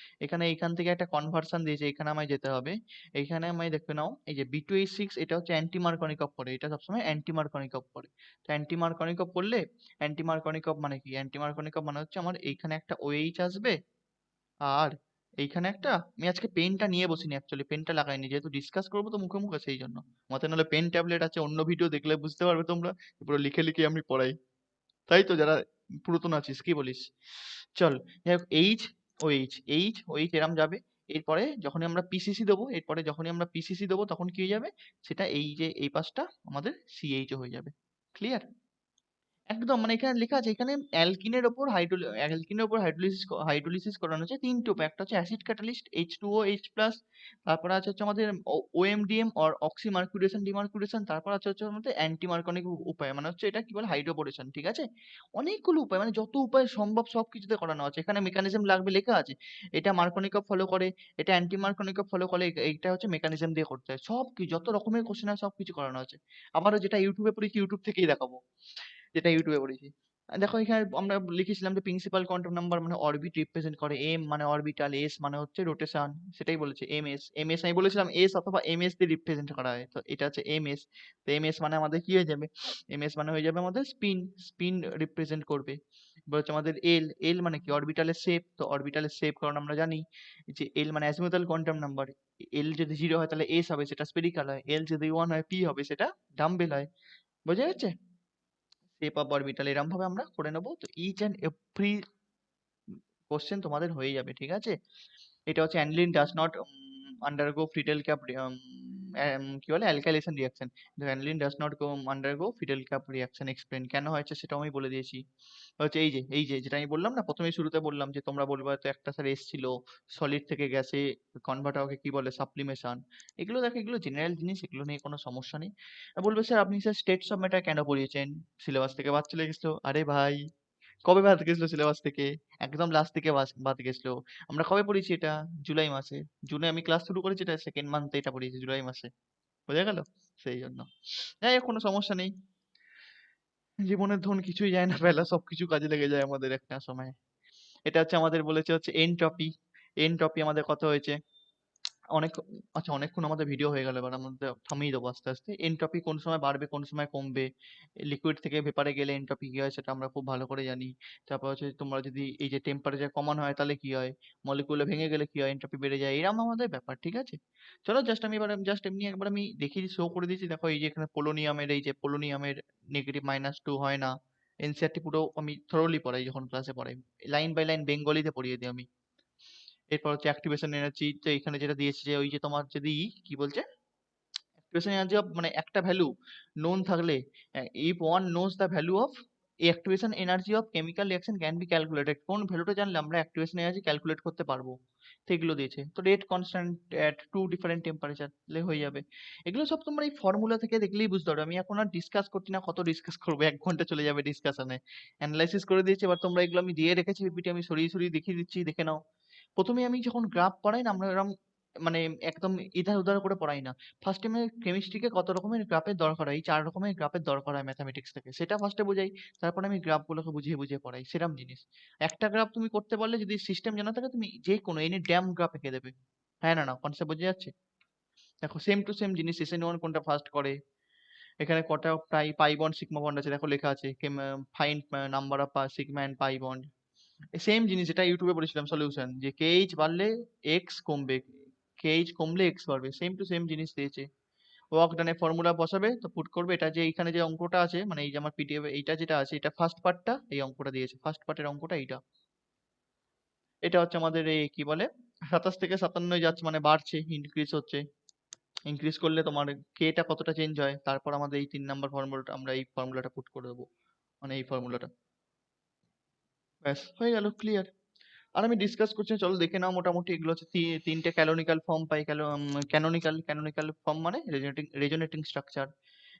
এখান থেকে একটা কনভার্সন দিয়েছে, এখানে আমায় যেতে হবে, এখানে আমায় দেখতে নাও, এই যে B2H6 এটা হচ্ছে অ্যান্টি মার্কনিকভ করে, এটা সবসময় অ্যান্টি মার্কনিকভ করে। তো অ্যান্টি মার্কনিকভ করলে, অ্যান্টি মার্কনিকভ মানে কি, অ্যান্টি মার্কনিকভ মানে হচ্ছে আমার এইখানে একটা OH আসবে, আর এইখানে একটা, আমি আজকে পেনটা নিয়ে বসিনি, অ্যাকচুয়ালি পেনটা লাগাইনি, যেহেতু ডিসকাস করবো তো মুখে মুখে, সেই জন্য মাথায় নাহলে পেন ট্যাবলেট আছে, অন্য ভিডিও দেখলে বুঝতে পারবে তোমরা, পুরো লিখে লিখে আমি পড়াই, তাই তো? যারা পুরাতন আছিস, কি বলিস? চল, যাই হোক, এইচ এরম যাবে, এরপরে যখনই আমরা পিসিসি দেবো, তখন কি হয়ে যাবে, সেটা এই যে এই পাশটা আমাদের CH হয়ে যাবে। ক্লিয়ার? একদম, মানে এখানে লেখা আছে, এখানে অ্যালকিনের ওপর হাইড্রোলিসিস করানো হচ্ছে তিনটে উপায়, একটা হচ্ছে অ্যাসিড ক্যাটালিস্ট H2OH+, তারপরে আছে হচ্ছে আমাদের OMDM অর অক্সিমার্কুরেশন ডিমার্কুরেশন, তারপর হচ্ছে আমাদের অ্যান্টি মার্কনিক উপায়, মানে হচ্ছে এটা কি বলে, হাইড্রোবোরেশন, ঠিক আছে? অনেকগুলো উপায়, মানে যত উপায় সম্ভব সব কিছুতে করানো আছে, এখানে মেকানিজম লাগবে লেখা আছে, এটা মার্কনিকভ ফলো করে, এটা অ্যান্টি মার্কনিকভ ফলো করে, এইটা হচ্ছে মেকানিজম দিয়ে করতে হয়, সব কি যত রকমের কোশ্চেন আছে সব কিছু করানো আছে। আবারও যেটা ইউটিউবে পড়েছি, ইউটিউব থেকেই দেখাবো, যেটা ইউটিউবে পড়েছি। দেখো এখানে আমরা লিখেছিলাম যে প্রিন্সিপাল কোয়ান্টাম নাম্বার মানে অরবিট রিপ্রেজেন্ট করে, M মানে অরবিটাল, S মানে হচ্ছে রোটেশন, সেটাই বলেছে MS আমি বলেছিলাম S অথবা MS দিয়ে রিপ্রেজেন্ট করা হয়, তো এটা হচ্ছে MS। তো MS মানে আমাদের কি হয়ে যাবে, MS মানে হয়ে যাবে আমাদের স্পিন রিপ্রেজেন্ট করবে। এবার হচ্ছে আমাদের L মানে কি, অরবিটালের শেপ, তো অরবিটালের শেপ কারণ আমরা জানি যে L মানে অ্যাজিমুথাল কোয়ান্টাম নাম্বার, L যদি 0 হয় তাহলে S হবে, সেটা স্ফেরিক্যাল হয়, L যদি 1 হয় P হবে, সেটা ডাম্বেল হয়। বোঝা যাচ্ছে? শেপ অফ অরবিটাল এরম ভাবে আমরা করে নেবো, তো ইচ অ্যান্ড এভরি কোশ্চেন তোমাদের হয়ে যাবে, ঠিক আছে? এটা হচ্ছে aniline does not undergo Friedel ক্যাপ কি বলে alkylation reaction. The aniline does not undergo Friedel-Crafts reaction explain কেন হয়েছে সেটাও আমি বলে দিয়েছি। হচ্ছে এই যে যেটা আমি বললাম না, প্রথমেই শুরুতে বললাম যে তোমরা বলবে হয়তো একটা স্যার এসছিল সলিড থেকে গ্যাসে কনভার্ট হওয়াকে কি বলে সাবলিমেশন। এগুলো দেখো, এগুলো জেনারেল জিনিস, এগুলো নিয়ে কোনো সমস্যা নেই। বলবে স্যার আপনি স্যার স্টেটস অফ ম্যাটার কেন পড়িয়েছেন, সিলেবাস থেকে বাদ চলে গেছিল। আরে ভাই, কবে বাদ গেছিল সিলেবাস থেকে? একদম লাস্ট থেকে বাদ গেছিল। আমরা কবে পড়েছি এটা? জুলাই মাসে। জুনে আমি ক্লাস শুরু করেছি, এটা সেকেন্ড মান্থে এটা পড়িয়েছি, জুলাই মাসে। বোঝা গেল? সেই জন্য যাই হোক, কোনো সমস্যা নেই। জীবনের ধন কিছুই যায় না ফেলা, সবকিছু কাজে লেগে যায় আমাদের একটা সময়। এটা হচ্ছে আমাদের বলেছে হচ্ছে এনট্রপি। এনট্রপি আমাদের কত হয়েছে? অনেক। আচ্ছা, অনেকক্ষণ আমাদের ভিডিও হয়ে গেল, এবার আমাদের থামিয়ে দেবো আস্তে আস্তে। এনট্রপি কোন সময় বাড়বে কোন সময় কমবে, লিকুইড থেকে ভেপারে গেলে এনট্রপি কি হয় সেটা আমরা খুব ভালো করে জানি। তারপর হচ্ছে তোমরা যদি এই যে টেম্পারেচার কমানো হয় তাহলে কি হয়, মলিকুলে ভেঙে গেলে কি হয়, এনট্রপি বেড়ে যায়, এরকম আমাদের ব্যাপার, ঠিক আছে? চলো জাস্ট আমি এবার জাস্ট এমনি একবার আমি দেখিয়ে শো করে দিয়েছি। দেখো এই যে এখানে পোলোনিয়ামের, এই যে পোলোনিয়ামের -2 হয় না। এনসিআরটি পুরো আমি থরোলি পড়াই যখন ক্লাসে পড়াই, লাইন বাই লাইন বেঙ্গলিতে পড়িয়ে দিই আমি। এরপর হচ্ছে অ্যাক্টিভেশন এনার্জি, তো এখানে যেটা দিয়েছে যে ওই যে তোমার যদি কি বলছে অ্যাক্টিভেশন এনার্জি অফ মানে একটা ভ্যালু নোন থাকলে, if one knows the value of activation energy of chemical reaction can be calculated, কোন ভ্যালুটা জানলে আমরা অ্যাক্টিভেশন এনার্জি ক্যালকুলেট করতে পারবো, তো এগুলো দিয়েছে। তো rate constant at two different temperature হয়ে যাবে। এগুলো সব তোমরা এই ফর্মুলা থেকে দেখলেই বুঝতে পারবে। আমি এখন আর ডিসকাস করছি না, কত ডিসকাস করবো, 1 ঘন্টা চলে যাবে ডিসকাশনে। অ্যানালাইসিস করে দিয়েছি, এবার তোমরা এগুলো আমি দিয়ে রেখেছি পিপিটি, আমি সরিয়ে সরিয়ে দেখিয়ে দিচ্ছি, দেখে নাও। প্রথমে আমি যখন গ্রাফ পড়াই না, আমরা এরকম মানে একদম ইধার উধার করে পড়াই না। ফার্স্টে আমি কেমিস্ট্রিকে কত রকমের গ্রাফের দরকার হয়, এই 4 রকমের গ্রাফের দরকার হয় ম্যাথামেটিক্স থেকে, সেটা ফার্স্টে বোঝাই। তারপরে আমি গ্রাফগুলোকে বুঝিয়ে বুঝিয়ে পড়াই, সেরকম জিনিস। একটা গ্রাফ তুমি করতে পারলে, যদি সিস্টেম জানা থাকে, তুমি যে কোনো এনি ড্যাম গ্রাফ এঁকে দেবে। হ্যাঁ না না, কনসেপ্ট বোঝা যাচ্ছে? দেখো সেম টু সেম জিনিস, SN1 কোনটা ফার্স্ট করে, এখানে কটা পাই বন্ড সিগমা বন্ড আছে দেখো লেখা আছে, find number of sigma and pi bond. Same জিনিস, এটা ইউটিউবে পড়েছিলাম সলিউশন, যে KH বাড়লে এক্স কমবে, KH কমলে এক্স বাড়বে, সেম টু সেম জিনিস দিয়েছে। ওয়ার্ক ডানে ফর্মুলা বসাবে, তো পুট করবে। এটা যে এইখানে যে অঙ্কটা আছে, মানে এই যে আমার পিডিএফ এইটা যেটা আছে, এটা ফার্স্ট পার্টটা, এই অঙ্কটা দিয়েছে, ফার্স্ট পার্টের অঙ্কটা এইটা। এটা হচ্ছে আমাদের এই কি বলে 27 থেকে 57 যাচ্ছে, মানে বাড়ছে, ইনক্রিজ হচ্ছে। ইনক্রিজ করলে তোমার কেটা কতটা চেঞ্জ হয়, তারপর আমাদের এই 3 নাম্বার ফর্মুলাটা, আমরা এই ফর্মুলাটা পুট করে দেবো, মানে এই ফর্মুলাটা। ব্যাস হয়ে গেল, ক্লিয়ার। আর আমি ডিসকাস করছি না, চলো দেখে নাও। মোটামুটি এগুলো হচ্ছে তিনটে ক্যানোনিকাল ফর্ম পাই। ক্যানোনিকাল ফর্ম মানে রেজোনেটিং স্ট্রাকচার।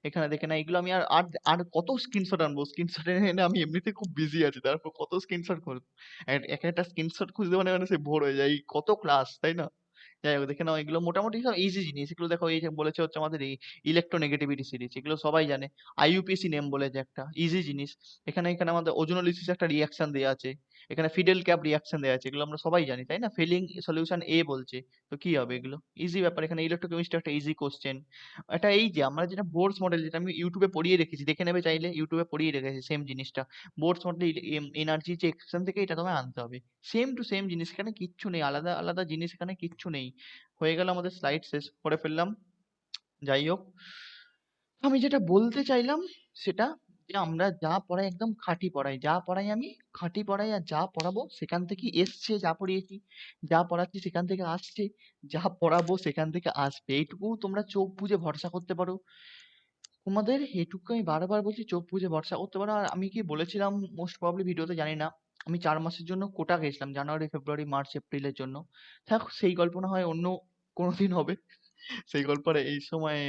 এখানে দেখে না, এগুলো আমি আর আর আর কত স্ক্রিনশট আনবো, স্ক্রিনশট এনে আমি এমনিতে খুব বিজি আছি, তারপর কত স্ক্রিনশট করবো। এক একটা স্ক্রিনশট খুঁজতে মানে মানে সে ভোর হয়ে যায়, এই কত ক্লাস, তাই না? যাই হোক, দেখে নাও, এগুলো মোটামুটি সব ইজি জিনিস। এগুলো দেখো, এই যে বলেছে হচ্ছে আমাদের এই ইলেকট্রোনেগেটিভিটি সিরিজ, এগুলো সবাই জানে। IUPAC নেম বলে যে একটা ইজি জিনিস। এখানে এখানে আমাদের ওজোনোলিসিস একটা রিয়াকশন দেওয়া আছে, এখানে ফিডেল ক্যাপ রিয়াকশন দেওয়া আছে, এগুলো আমরা সবাই জানি, তাই না? ফেলিং সলিউশন এ বলছে, তো কি হবে এগুলো? ইজি ব্যাপার। এখানে ইলেকট্রোকেমিস্ট্রি একটা ইজি কোশ্চেন। এটা এই যে আমরা যেটা বোর্ডস মডেল, যেটা আমি ইউটিউবে পড়িয়ে রেখেছি, দেখে নেবে চাইলে, ইউটিউবে পড়িয়ে রেখেছি সেম জিনিসটা। বোর্ডস মডেল এনার্জি যে এক্সপ্রেশন থেকে এটা তোমায় আনতে হবে। সেম টু সেম জিনিস, এখানে কিচ্ছু নেই, আলাদা আলাদা জিনিস এখানে কিচ্ছু নেই। হয়ে গেল, আমাদের স্লাইড শেষ করে ফেললাম। যাই হোক, আমি যেটা বলতে চাইলাম সেটা, যে আমরা যা পড়াই একদম খাঁটি পড়াই, যা পড়াই আমি খাঁটি পড়াই, আর যা পড়াবো সেখান থেকে এসছে, যা পড়িয়েছি, যা পড়াচ্ছি সেখান থেকে আসছে, যা পড়াবো সেখান থেকে আসবে, এইটুকু তোমরা চোখ বুজে ভরসা করতে পারো। তোমাদের এটুকু আমি বারবার বলছি, চোখ বুজে ভরসা করতে পারো। আর আমি কি বলেছিলাম মোস্ট প্রবাবলি ভিডিওতে, জানি না, আমি 4 মাসের জন্য কোটা গেছিলাম, জানুয়ারি ফেব্রুয়ারি মার্চ এপ্রিলের জন্য। থাক, সেই গল্প না হয় অন্য কোনোদিন হবে। সেই গল্প আর এই সময়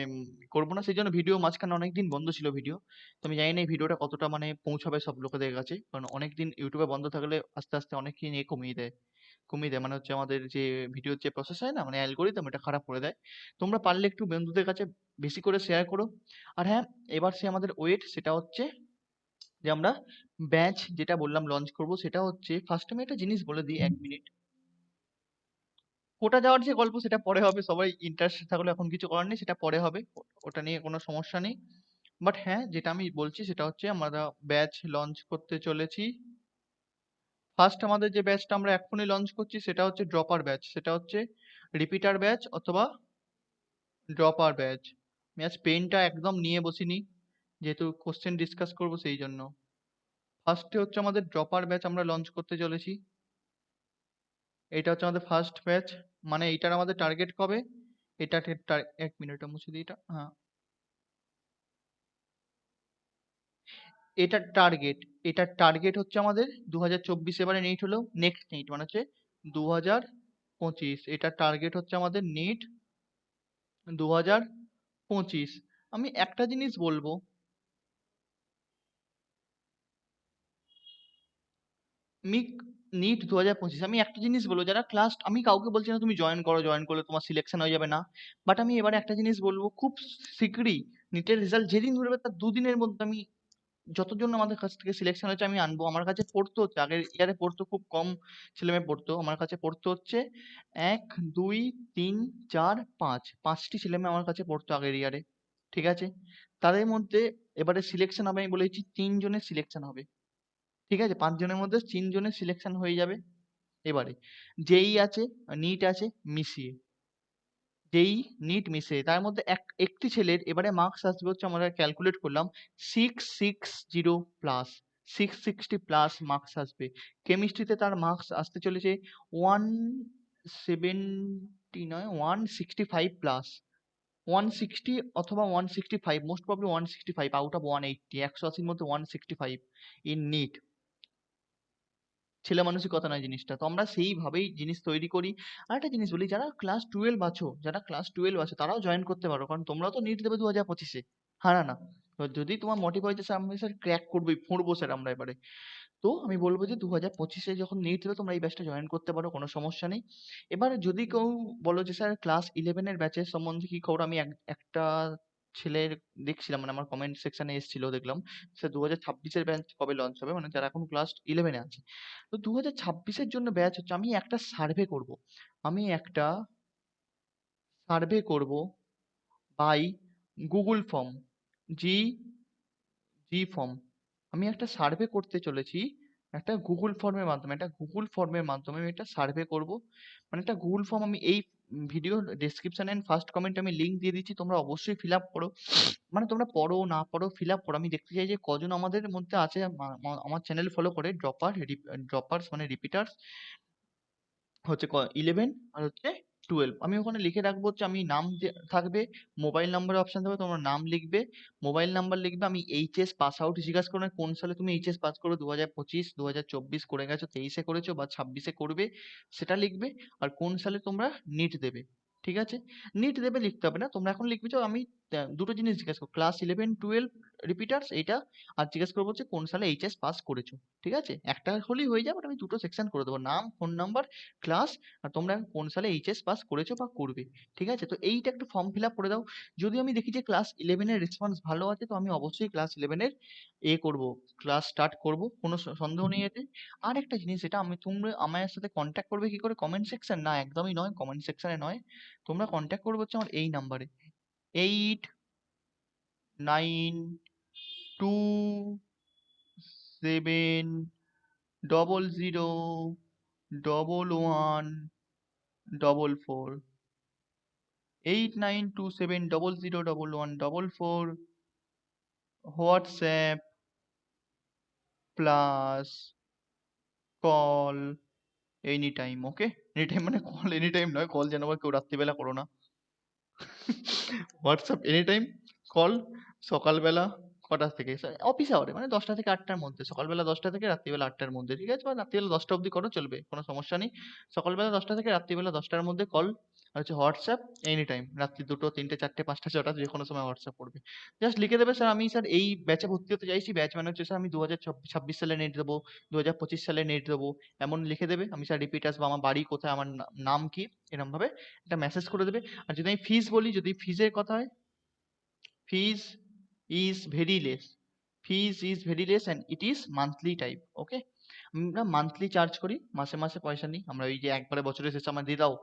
করবো না, সেই জন্য ভিডিও মাঝখানে অনেকদিন বন্ধ ছিল ভিডিও। তো আমি জানি না এই ভিডিওটা কতটা মানে পৌঁছাবে সব লোকেদের কাছে, কারণ অনেকদিন ইউটিউবে বন্ধ থাকলে আস্তে আস্তে অনেকেই নিয়ে কমিয়ে দেয়, মানে হচ্ছে আমাদের যে ভিডিওর যে প্রসেস হয় না, মানে অ্যালগোরিদম, এটা খারাপ করে দেয়। তোমরা পারলে একটু বন্ধুদের কাছে বেশি করে শেয়ার করো। আর হ্যাঁ, এবার সে আমাদের ওয়েট, সেটা হচ্ছে যে আমরা ব্যাচ যেটা বললাম লঞ্চ করব, সেটা হচ্ছে ফার্স্ট আমি একটা জিনিস বলে দিই, 1 মিনিট। কোটা যাওয়ার যে গল্প সেটা পরে হবে, সবাই ইন্টারেস্টেড থাকলে, এখন কিছু করার নেই, সেটা পরে হবে। ওটা নিয়ে কোনো সমস্যা নেই। বাট হ্যাঁ, যেটা আমি বলছি সেটা হচ্ছে আমরা ব্যাচ লঞ্চ করতে চলেছি। ফার্স্ট আমাদের যে ব্যাচটা আমরা এখনই লঞ্চ করছি সেটা হচ্ছে ড্রপার ব্যাচ, সেটা হচ্ছে রিপিটার ব্যাচ অথবা ড্রপার ব্যাচ। আমি আজ পেনটা একদম নিয়ে বসিনি, যেহেতু কোশ্চেন ডিসকাস করবো সেই জন্য। ফার্স্টে হচ্ছে আমাদের ড্রপার ব্যাচ আমরা লঞ্চ করতে চলেছি। এটা হচ্ছে আমাদের ফার্স্ট ব্যাচ, মানে এইটার আমাদের টার্গেট কবে? এটা 1 মিনিট মুছে দিই এটা। হ্যাঁ, এটার টার্গেট হচ্ছে আমাদের 2024 এবারে নিট হলো, নেক্সট নিট মানে হচ্ছে 2025। এটার টার্গেট হচ্ছে আমাদের নিট 2025। আমি একটা জিনিস বলবো, মিক নিট 2025, আমি একটা জিনিস বলবো, যারা ক্লাস, আমি কাউকে বলছি না তুমি জয়েন করো, জয়েন করলে তোমার সিলেকশন হয়ে যাবে না, বাট আমি এবারে একটা জিনিস বলবো, খুব শীঘ্রই নিটের রেজাল্ট যেদিন বেরোবে তার 2 দিনের মধ্যে আমি যতজন আমাদের কাছ থেকে সিলেকশন হয়েছে আমি আনবো। আমার কাছে পড়তো হচ্ছে, আগের ইয়ারে পড়তো খুব কম ছেলেমেয়ে পড়তো, আমার কাছে পড়তো হচ্ছে 1 2 3 4 5টি ছেলেমেয়ে আমার কাছে পড়তো আগের ইয়ারে, ঠিক আছে? তাদের মধ্যে এবারে সিলেকশন হবে, আমি বলেছি 3 জনের সিলেকশন হবে, ঠিক আছে? 5 জনের মধ্যে 3 জনের সিলেকশন হয়ে যাবে এবারে। যেই আছে, নিট আছে, মিশিয়ে, যেই নিট মিশিয়ে তার মধ্যে একটি ছেলের এবারে মার্কস আসবে হচ্ছে, আমরা ক্যালকুলেট করলাম 660 প্লাস, 660 প্লাস মার্কস আসবে। কেমিস্ট্রিতে তার মার্কস আসতে চলেছে 170, নয় 165 প্লাস, 160 অথবা 165, মোস্ট প্রবলি 165 আউট অফ 180, 180-র মধ্যে 165 ইন নিট। ছেলে মানসিকতা নয় জিনিসটা, তো আমরা সেইভাবেই জিনিস তৈরি করি। আর একটা জিনিস বলি, যারা ক্লাস 12 আছো তারাও জয়েন করতে পারো, কারণ তোমরাও তো নিট দেবে 2025-এ, হ্যাঁ না? তো যদি তোমার মোটিভ হয় যে স্যার আমি স্যার ক্র্যাক করবোই, ফুঁড়বো স্যার আমরা এবারে, তো আমি বলবো যে 2025-এ যখন নিট দেবে তোমরা এই ব্যাচটা জয়েন করতে পারো, কোনো সমস্যা নেই। এবার যদি কেউ বলো যে স্যার ক্লাস 11-এর ব্যাচের সম্বন্ধে কি খবর, আমি একটা ছেলের দেখছিলাম, মানে আমার কমেন্ট সেকশনে এসেছিল, দেখলাম স্যার 2026-এর ব্যাচ কবে লঞ্চ হবে, মানে যারা এখন ক্লাস 11-এ আছে। তো 2026-এর জন্য ব্যাচ হচ্ছে, আমি একটা সার্ভে করব by Google form, G G form. আমি একটা সার্ভে করতে চলেছি, একটা গুগল ফর্মের মাধ্যমে আমি একটা সার্ভে করব, মানে একটা গুগল ফর্ম। আমি এই video description and first comment আমি লিংক দিয়ে দিচ্ছি, তোমরা অবশ্যই ফিল আপ করো, মানে তোমরা পড়ো না পড়ো ফিল আপ করো। আমি দেখতে চাই যে কজন আমাদের মধ্যে আছে আমার চ্যানেল ফলো করে, ড্রপার্স মানে রিপিটার্স হচ্ছে 11 আর হচ্ছে 12। আমি ওখানে লিখে রাখবো হচ্ছে, আমি নাম থাকবে, মোবাইল নাম্বারের অপশন থাকবে, তোমরা নাম লিখবে, মোবাইল নাম্বার লিখবে, আমি এইচএস পাস আউট জিজ্ঞাসা করবে কোন সালে তুমি এইচএস পাস করো, 2025, 2024 করে গেছো, 23-এ করেছো বা 26-এ করবে সেটা লিখবে, আর কোন সালে তোমরা নিট দেবে, ঠিক আছে? নিট দেবে লিখতে হবে না, তোমরা এখন লিখবে যে আমি দুটো জিনিস জিজ্ঞাসা করবো, ক্লাস 11 12 রিপিটার্স এইটা, আর জিজ্ঞাসা করবো হচ্ছে কোন সালে এইচএস পাস করেছো, ঠিক আছে? একটা হলেই হয়ে যাবে, but আমি দুটো সেকশন করে দেবো, নাম, ফোন নাম্বার, ক্লাস, আর তোমরা কোন সালে এইচএস পাস করেছো বা করবে, ঠিক আছে? তো এইটা একটু ফর্ম ফিল আপ করে দাও। যদি আমি দেখি যে ক্লাস 11-এর রেসপন্স ভালো আছে, তো আমি অবশ্যই ক্লাস 11-এর করব, ক্লাস স্টার্ট করব, কোনো সন্দেহ নেই এতে। আর একটা জিনিস, এটা তোমরা আমার সাথে কন্ট্যাক্ট করবে কি করে, কমেন্ট সেকশন না, একদমই নয়, কমেন্ট সেকশনে নয়, তোমরা কন্ট্যাক্ট করবে হচ্ছে আমার এই নাম্বারে, 8927001144, 8927001144, WhatsApp plus call any time, okay? Any time মানে কল এনি টাইম নয়, কল যেন আবার কেউ রাত্রিবেলা করো না। হোয়াটসঅ্যাপ এনি টাইম, কল সকালবেলা কটা থেকে, অফিস আওয়ারে মানে 10টা থেকে 8টার মধ্যে, সকালবেলা 10টা থেকে রাত্রিবেলা 8টার মধ্যে, ঠিক আছে? বা রাত্রিবেলা 10টা অবধি করো, চলবে, কোনো সমস্যা নেই। সকালবেলা 10টা থেকে রাত্রিবেলা 10টার মধ্যে কল, আর হচ্ছে হোয়াটসঅ্যাপ এনি টাইম, রাত্রি 2টো 3টে 4টে 5টা 6টা যে কোনো সময় হোয়াটসঅ্যাপ করবে। জাস্ট লিখে দেবে স্যার আমি স্যার এই ব্যাচে ভর্তি হতে চাইছি, ব্যাচ মানে হচ্ছে স্যার আমি 2026 সালে নেট দেবো, 2025 সালে নেট দেবো, এমন লিখে দেবে। আমি স্যার রিপিটার্স বা আমার বাড়ি কোথায়, আমার নাম কি, এরকম ভাবে একটা মেসেজ করে দেবে। আর যদি আমি ফিস বলি, যদি ফিজের কথা হয়, fees is very less, fees is very less and it is monthly type, okay? আমরা মান্থলি চার্জ করি, মাসে মাসে পয়সা নিই আমরা, ওই যে একবারে বছরের শেষে আমার দিয়ে দাও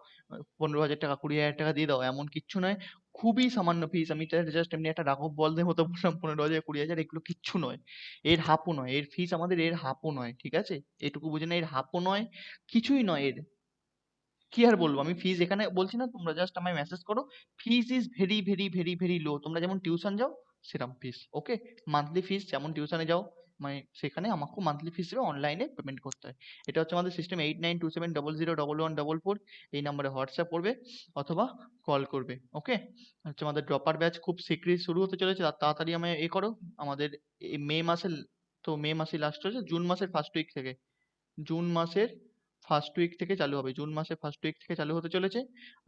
15,000 টাকা 20,000 টাকা দিয়ে দাও, এমন কিচ্ছু নয়। খুবই সামান্য ফিস, আমি জাস্ট এমনি একটা রাঘব বলদের মতো বললাম 15,000 20,000, এগুলো কিচ্ছু নয়, এর হাফও নয়, এর ফিস আমাদের এর হাফও নয়, ঠিক আছে? এটুকু বুঝে না, এর হাফও নয়, কিছুই নয় এর। কি আর বলবো, আমি ফিজ এখানে বলছি না, তোমরা জাস্ট আমায় মেসেজ করো, fees is very very very very low, তোমরা যেমন টিউশন যাও সেরকম ফিস, ওকে? মান্থলি ফিস যেমন টিউশনে যাও মানে সেখানে আমাকেও মান্থলি ফিস হিসেবে অনলাইনে পেমেন্ট করতে হয়। এটা হচ্ছে আমাদের সিস্টেম 8927001144। এই নাম্বারে হোয়াটসঅ্যাপ করবে অথবা কল করবে। ওকে, হচ্ছে আমাদের ড্রপার ব্যাচ খুব শীঘ্রই শুরু হতে চলেছে, তাড়াতাড়ি আমায় করো। আমাদের এই মে মাসের, তো মে মাসে লাস্ট হয়েছে, জুন মাসের ফার্স্ট উইক থেকে, জুন মাসের ফার্স্ট উইক থেকে চালু হবে, জুন মাসের ফার্স্ট উইক থেকে চালু হতে চলেছে।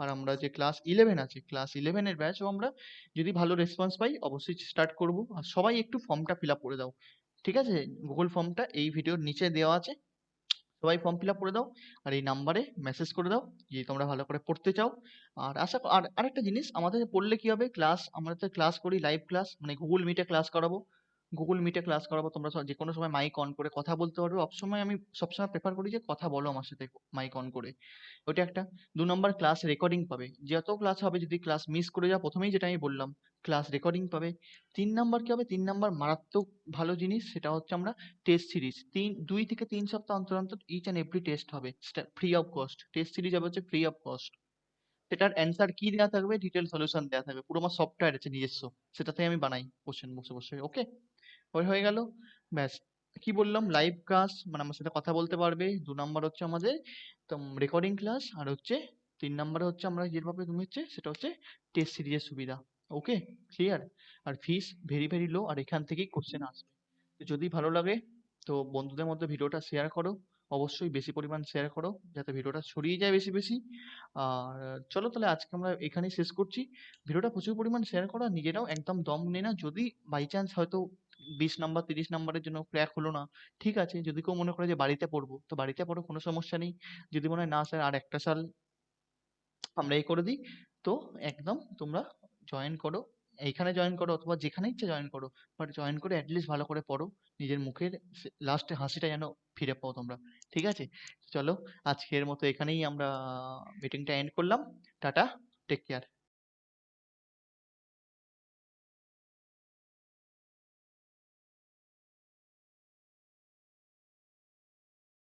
আর আমরা যে ক্লাস 11 আছে, ক্লাস 11 এর ব্যাচও আমরা যদি ভালো রেসপন্স পাই অবশ্যই স্টার্ট করব। আর সবাই একটু ফর্মটা ফিল আপ করে দাও, ঠিক আছে? গুগল ফর্মটা এই ভিডিওর নিচে দেওয়া আছে, সবাই ফর্ম ফিল আপ করে দাও। আর এই নাম্বারে মেসেজ করে দাও যে তোমরা ভালো করে পড়তে চাও। আর আর আরেকটা জিনিস, আমাদের পড়লে কি হবে, ক্লাস, আমরা তো ক্লাস করি লাইভ ক্লাস, মানে গুগল মিটে ক্লাস করাবো। গুগল মিটে ক্লাস করাবো, তোমরা যে কোনো সময় মাইক অন করে কথা বলতে পারবে। সবসময় আমি সবসময় প্রেফার করি যে কথা বলো আমার সাথে মাইক অন করে। ওইটা একটা। 2 নম্বর, ক্লাস রেকর্ডিং পাবে। যত ক্লাস হবে, যদি ক্লাস মিস করে যাও, প্রথমেই যেটা আমি বললাম, ক্লাস রেকর্ডিং পাবে। 3 নম্বর কি হবে, 3 নম্বর মারাত্মক ভালো জিনিস, সেটা হচ্ছে আমরা টেস্ট সিরিজ 2 থেকে 3 সপ্তাহ অন্তর অন্তর ইচ অ্যান্ড এভরি টেস্ট হবে, সেটা free of cost. Test series হবে হচ্ছে ফ্রি অফ কস্ট। সেটার অ্যান্সার কি দেওয়া থাকবে, ডিটেল সলিউশন দেওয়া থাকবে, পুরো আমার সফটওয়্যার আছে নিজস্ব, সেটাতে আমি বানাই কোশ্চেন বসে বসে। ওকে, হয়ে গেল, ব্যাস। কি বললাম, লাইভ ক্লাস মানে আমার সাথে কথা বলতে পারবে। 2 নম্বর হচ্ছে আমাদের রেকর্ডিং ক্লাস, আর হচ্ছে 3 নম্বরে হচ্ছে আমরা যেভাবে তুমি হচ্ছে সেটা হচ্ছে টেস্ট সিরিজের সুবিধা। ওকে, ক্লিয়ার। আর ফিস ভেরি ভেরি লো, আর এখান থেকেই কোশ্চেন আসবে। তো যদি ভালো লাগে তো বন্ধুদের মধ্যে ভিডিওটা শেয়ার করো, অবশ্যই বেশি পরিমাণ শেয়ার করো যাতে ভিডিওটা ছড়িয়ে যায় বেশি বেশি। আর চলো তাহলে আজকে আমরা এখানেই শেষ করছি। ভিডিওটা প্রচুর পরিমাণ শেয়ার করো, আর নিজেরাও একদম দম নেই না, যদি বাই চান্স হয়তো 20 নম্বর 30 নম্বরের জন্য ক্র্যাক হলো না, ঠিক আছে। যদি কেউ মনে করে যে বাড়িতে পড়বো, তো বাড়িতে পড়ো, কোনো সমস্যা নেই। যদি মনে হয় না স্যার আর একটা সাল আমরা এই করে দিই, তো একদম তোমরা জয়েন করো, এইখানে জয়েন করো অথবা যেখানে ইচ্ছে জয়েন করো। বাট জয়েন করে অ্যাটলিস্ট ভালো করে পড়ো, নিজের মুখের লাস্টে হাসিটা যেন ফিরে পাও তোমরা, ঠিক আছে? চলো, আজকের মতো এখানেই আমরা মিটিংটা এন্ড করলাম। টাটা, টেক কেয়ার।